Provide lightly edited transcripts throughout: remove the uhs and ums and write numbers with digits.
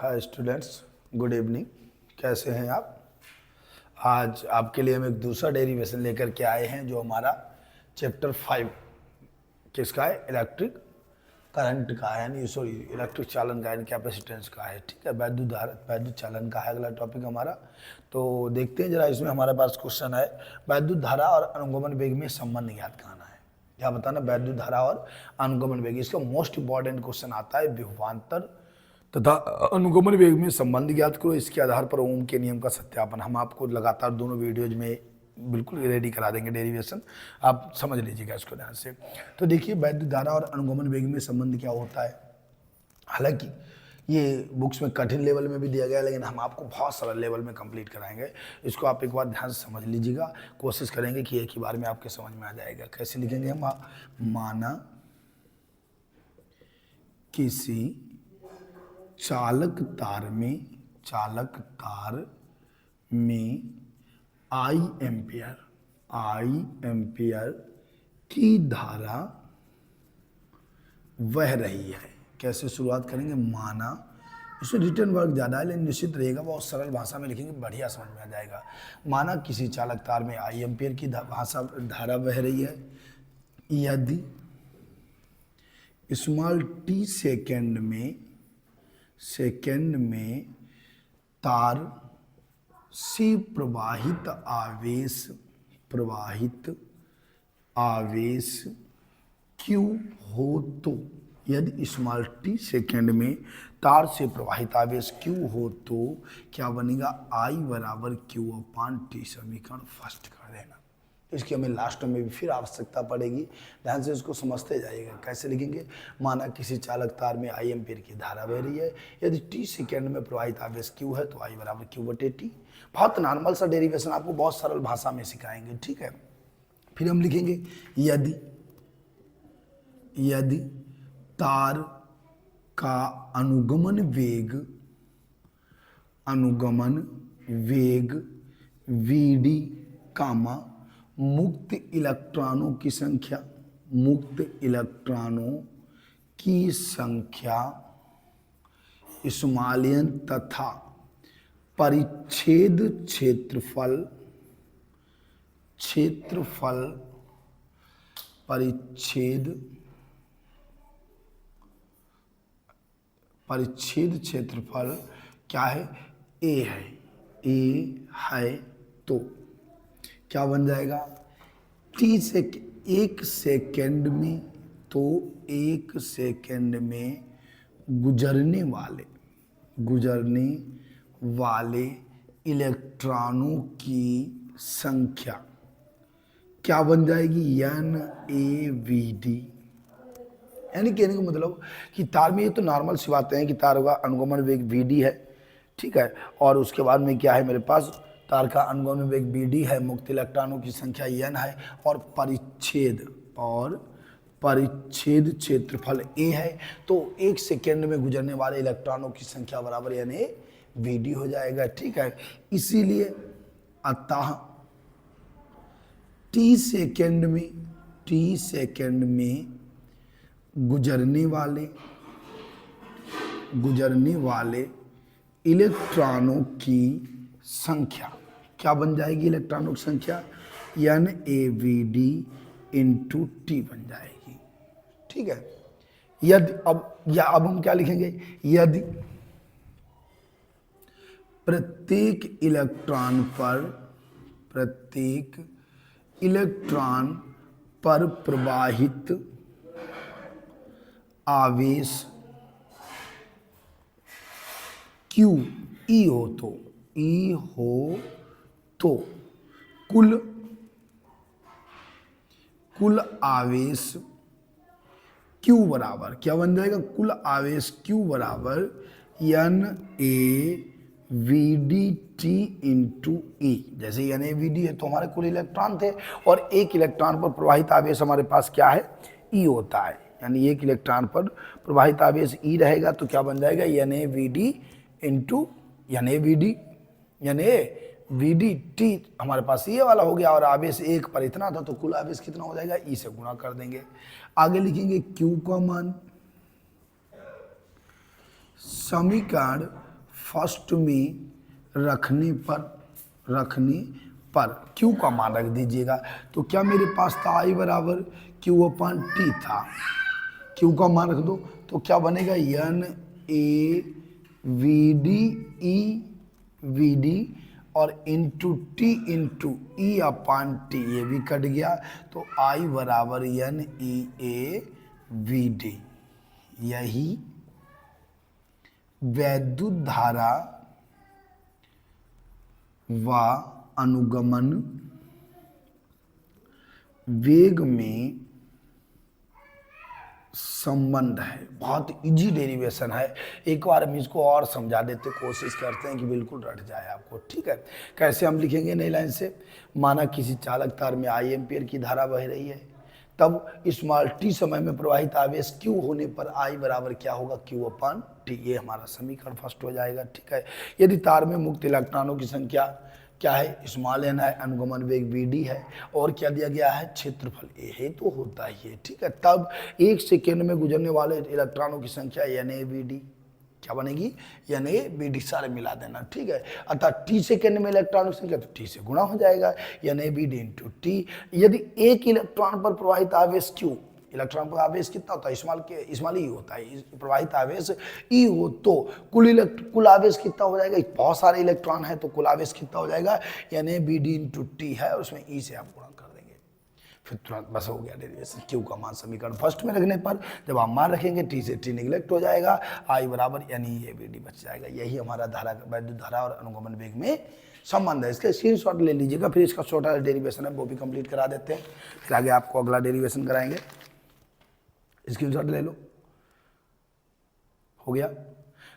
Hi students, good evening. कैसे हैं आप? आज आपके लिए हम एक दूसरा डेरिवेशन लेकर के आए हैं जो हमारा चैप्टर 5 किसका है? इलेक्ट्रिक करंट का है, यानी सॉरी इलेक्ट्रिक चालन का, यानी कैपेसिटेंस का है। ठीक है, वैद्युत धारा वैद्युत चालन का है अगला टॉपिक हमारा। तो देखते हैं जरा, इसमें हमारे पास क्वेश्चन है वैद्युत धारा और अनुगमन वेग में संबंध ज्ञात कराना है। क्या बताना? वैद्युत धारा और अनुगमन वेग। इसका मोस्ट इंपॉर्टेंट क्वेश्चन आता है विभवांतर तथा अनुगमन वेग में संबंध ज्ञात करो, इसके आधार पर ओम के नियम का सत्यापन। हम आपको लगातार दोनों वीडियोज में बिल्कुल रेडी करा देंगे डेरिवेशन, आप समझ लीजिएगा इसको ध्यान से। तो देखिए वैद्युत धारा और अनुगमन वेग में संबंध क्या होता है। हालांकि ये बुक्स में कठिन लेवल में भी दिया गया है, लेकिन हम आपको बहुत सरल लेवल में कंप्लीट कराएंगे। इसको आप एक बार ध्यान से समझ लीजिएगा, कोशिश करेंगे कि एक ही बार में आपके समझ में आ जाएगा। कैसे लिखेंगे हम? माना किसी चालक तार में आई एम्पियर की धारा बह रही है। कैसे शुरुआत करेंगे? माना, इसमें रिटर्न वर्क ज़्यादा है लेकिन निश्चित रहेगा, बहुत सरल भाषा में लिखेंगे, बढ़िया समझ में आ जाएगा। माना किसी चालक तार में आई एम्पियर की धारा बह रही है, यदि स्मॉल टी सेकेंड में तार से प्रवाहित आवेश Q हो तो, यदि स्मॉल टी सेकेंड में तार से प्रवाहित आवेश Q हो तो क्या बनेगा? I बराबर Q/T। समीकरण फर्स्ट कर देना। इसकी हमें लास्ट में भी फिर आवश्यकता पड़ेगी, ध्यान से इसको समझते जाइएगा। कैसे लिखेंगे? माना किसी चालक तार में आई एम्पियर की धारा बह रही है, यदि टी सेकेंड में प्रवाहित आवेश Q है तो I बराबर Q/T। बहुत नॉर्मल सा डेरिवेशन आपको बहुत सरल भाषा में सिखाएंगे, ठीक है। फिर हम लिखेंगे यदि तार का अनुगमन वेग Vd कामा मुक्त इलेक्ट्रॉनों की संख्या स्मॉलियन तथा परिच्छेद क्षेत्रफल क्या है? ए है तो क्या बन जाएगा? टी से एक सेकेंड में गुजरने वाले इलेक्ट्रॉनों की संख्या क्या बन जाएगी? NaVd। यानी कहने का मतलब कि तार में, ये तो नॉर्मल सी बातें हैं कि तार का अनुगमन वेग Vd है, ठीक है, और उसके बाद में क्या है मेरे पास? तार का अनुगमन वेग Bd है, मुक्त इलेक्ट्रॉनों की संख्या n है, और परिच्छेद क्षेत्रफल A है। तो एक सेकेंड में गुजरने वाले इलेक्ट्रॉनों की संख्या बराबर NaVd हो जाएगा, ठीक है। इसीलिए अतः टी सेकेंड में गुजरने वाले इलेक्ट्रॉनों की संख्या क्या बन जाएगी? इलेक्ट्रॉनों की संख्या NaVd × T बन जाएगी, ठीक है। यदि अब हम क्या लिखेंगे? यदि प्रत्येक इलेक्ट्रॉन पर प्रवाहित आवेश Q E हो तो कुल आवेश Q बराबर क्या बन जाएगा? कुल आवेश Q बराबर NaVd T × E। जैसे NaVd है तो हमारे कुल इलेक्ट्रॉन थे, और एक इलेक्ट्रॉन पर प्रवाहित आवेश हमारे पास क्या है? E होता है, यानी एक इलेक्ट्रॉन पर प्रवाहित आवेश E रहेगा तो क्या बन जाएगा? NaVd T हमारे पास ये वाला हो गया, और आवेश एक पर इतना था तो कुल आवेश कितना हो जाएगा? E से गुणा कर देंगे। आगे लिखेंगे Q का मान, समीकरण फर्स्ट में रखने पर क्यू का मान रख दीजिएगा। तो क्या मेरे पास था आई बराबर क्यू अपन टी था, क्यू का मान रख दो तो क्या बनेगा n A v d e v d और into t into e upon t, ये भी कट गया तो आई बराबर n e A v d. यही वैद्युत धारा व अनुगमन वेग में संबंध है। बहुत इजी डेरिवेशन है, एक बार हम इसको और समझा देते, कोशिश करते हैं कि बिल्कुल रट जाए आपको। ठीक है, कैसे हम लिखेंगे नई लाइन से, माना किसी चालक तार में आई एम्पियर की धारा बह रही है, तब स्मॉल टी समय में प्रवाहित आवेश क्यू होने पर आई बराबर क्या होगा क्यू अपान टी। ये हमारा समीकरण फर्स्ट हो जाएगा। ठीक है, यदि तार में मुक्त इलेक्ट्रॉनों की संख्या क्या है, स्मॉल एन है, अनुगमन वेग वी डी है, और क्या दिया गया है, क्षेत्रफल ए है, तो होता ही है। ठीक है, तब एक सेकेंड में गुजरने वाले इलेक्ट्रॉनों की संख्या एन ए वी डी क्या बनेगी, एन ए वी डी, सारे मिला देना। ठीक है, अर्थात टी सेकेंड में इलेक्ट्रॉनों की संख्या तो टी से गुणा हो जाएगा, n A v d into t. यदि एक इलेक्ट्रॉन पर प्रवाहित आवेश क्यू, इलेक्ट्रॉन पर आवेश कितना होता है, स्मॉल ई होता है, प्रवाहित आवेश ई हो तो कुल आवेश कितना हो जाएगा, बहुत सारे इलेक्ट्रॉन है तो कुल आवेश कितना हो जाएगा, यानी बी डी इंटू टी है, उसमें ई से आप गुणा कर देंगे, फिर तुरंत बस हो गया डेरिवेशन। क्यू का मान समीकरण फर्स्ट में रखने पर जब आप मान रखेंगे टी से टी निगलेक्ट हो जाएगा, आई बराबर यानी ए बी डी बच जाएगा। यही हमारा धारा, वैद्युत धारा और अनुगमन वेग में संबंध है। इसका स्क्रीनशॉट ले लीजिएगा, फिर इसका छोटा डेरिवेशन है वो भी कंप्लीट करा देते हैं, फिर आगे आपको अगला डेरिवेशन कराएंगे। स्क्रीनशॉट ले लो, हो गया।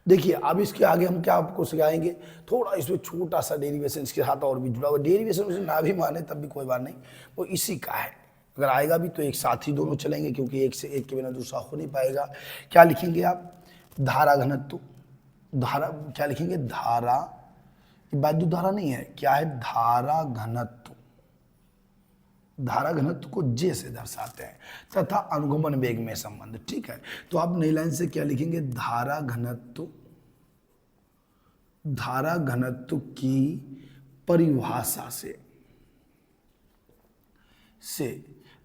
देखिए अब इसके आगे हम क्या आपको सिखाएंगे, थोड़ा इसमें छोटा सा डेरिवेशन इसके साथ और भी जुड़ा हुआ, डेरिवेशन उसे ना भी माने तब भी कोई बात नहीं, वो इसी का है। अगर आएगा भी तो एक साथ ही दोनों चलेंगे, क्योंकि एक से एक के बिना दूसरा हो नहीं पाएगा। क्या लिखेंगे आप, धारा घनत्व, धारा क्या लिखेंगे, धारा, वैद्युत धारा नहीं है, क्या है, धारा घनत्व, धारा घनत्व को जे से दर्शाते हैं, तथा अनुगमन वेग में संबंध। ठीक है, तो आप नई लाइन से क्या लिखेंगे, धारा घनत्व, धारा घनत्व की परिभाषा से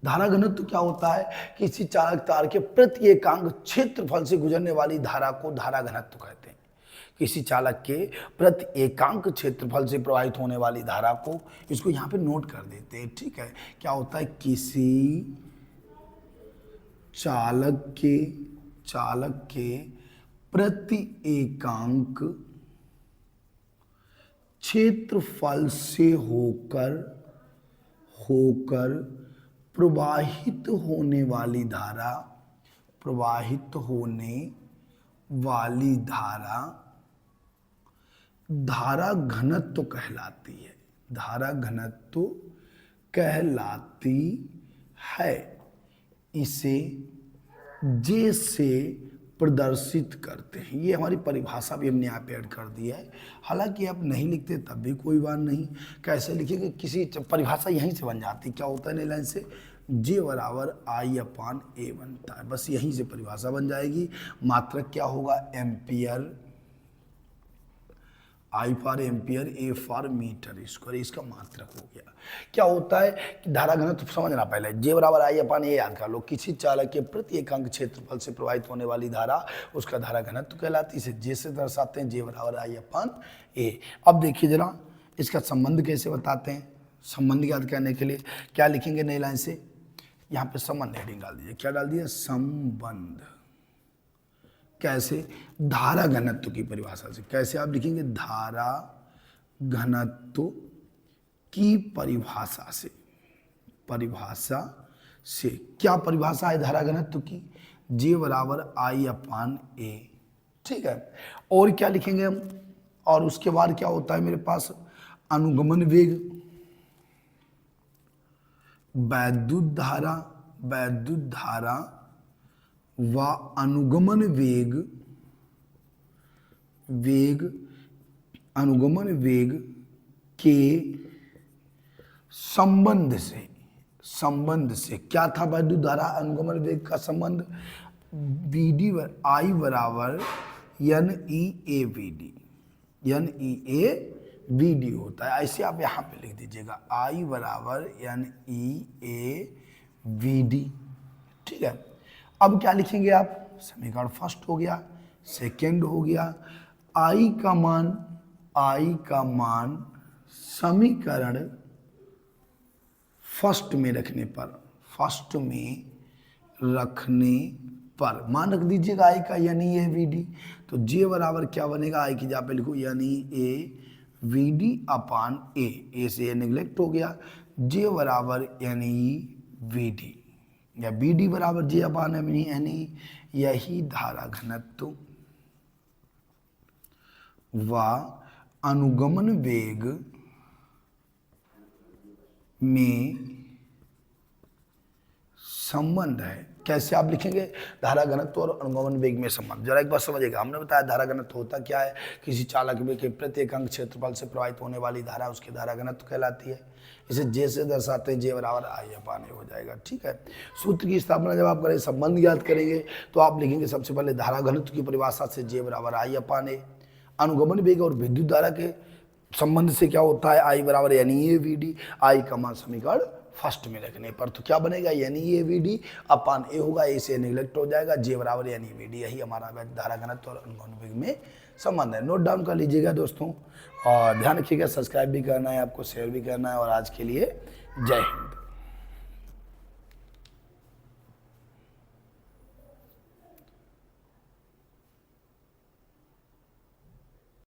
धारा घनत्व क्या होता है, किसी चालक तार के प्रति एकांक क्षेत्रफल से गुजरने वाली धारा को धारा घनत्व कहते हैं। किसी चालक के प्रति एकांक क्षेत्रफल से प्रवाहित होने वाली धारा को, इसको यहाँ पे नोट कर देते हैं। ठीक है, क्या होता है, किसी चालक के प्रति एकांक क्षेत्रफल से होकर प्रवाहित होने वाली धारा घनत्व कहलाती है, धारा घनत्व कहलाती है। इसे जे से प्रदर्शित करते हैं। ये हमारी परिभाषा भी हमने यहाँ पे ऐड कर दी है, हालांकि आप नहीं लिखते तब भी कोई बात नहीं। कैसे लिखेंगे, किसी परिभाषा यहीं से बन जाती है। क्या होता है नई लाइन से, जे बराबर आई अपान ए बनता है, बस यहीं से परिभाषा बन जाएगी। मात्रक क्या होगा, ampere, I for ampere, A for metre square, इसका मात्रक हो गया। क्या होता है कि धारा घनत्व समझना, पहले जे बराबर आई अपान ए याद कर लो, किसी चालक के प्रति एकांक क्षेत्रफल से प्रवाहित होने वाली धारा उसका धारा घनत्व कहलाती है, इसे जे से दर्शाते हैं, जे बराबर आई अपान ए। अब देखिए जरा इसका संबंध कैसे बताते हैं। संबंध याद करने के लिए क्या लिखेंगे नई लाइन से, यहाँ पे संबंध हेडिंग डाल दीजिए। क्या डाल दिया, संबंध। कैसे, धारा घनत्व की परिभाषा से। कैसे आप लिखेंगे, धारा घनत्व की परिभाषा से। क्या परिभाषा है धारा घनत्व की, जे बराबर आई अपान ए। ठीक है, और क्या लिखेंगे हम, और उसके बाद क्या होता है मेरे पास, अनुगमन वेग, वैद्युत धारा व अनुगमन वेग के संबंध से। क्या था वैद्युत धारा अनुगमन वेग का संबंध, वी डी आई बराबर n e A v d, NEAVD होता है। ऐसे आप यहाँ पे लिख दीजिएगा I बराबर NEAVD। ठीक है, अब क्या लिखेंगे आप, समीकरण फर्स्ट हो गया, सेकेंड हो गया, I का मान समीकरण फर्स्ट में रखने पर मान रख दीजिएगा I का NEAVD। तो J बराबर क्या बनेगा, I की जगह पे लिखो NEAVD अपान A से A निगलेक्ट हो गया, J बराबर NEVD या BD बराबर J अपान NE, यही धारा घनत्व व अनुगमन वेग में संबंध है। कैसे आप लिखेंगे, धारा घनत्व और अनुगमन वेग में संबंध। जरा एक बार समझिएगा, हमने बताया धारा घनत्व होता क्या है, किसी चालक में के प्रत्येक अंक क्षेत्रफल से प्रवाहित होने वाली धारा उसकी धारा घनत्व कहलाती है। इसे J से दर्शाते हैं, J बराबर I अपान A हो जाएगा। ठीक है, सूत्र की स्थापना जब आप करें, संबंध ज्ञात करेंगे तो आप लिखेंगे सबसे पहले धारा घनत्व की परिभाषा से J बराबर I अपान A, अनुगमन वेग और विद्युत धारा के संबंध से क्या होता है, I बराबर NEAVD, I का मान समीकरण फर्स्ट में रखने पर तो क्या बनेगा, NEAVD अपान A होगा, A से निगलेक्ट हो जाएगा, J बराबर NEVD, यही हमारा धारा घनत्व और अनुगमन वेग में संबंध है। नोट डाउन कर लीजिएगा दोस्तों, और ध्यान रखिएगा, सब्सक्राइब भी करना है आपको, शेयर भी करना है, और आज के लिए जय हिंद।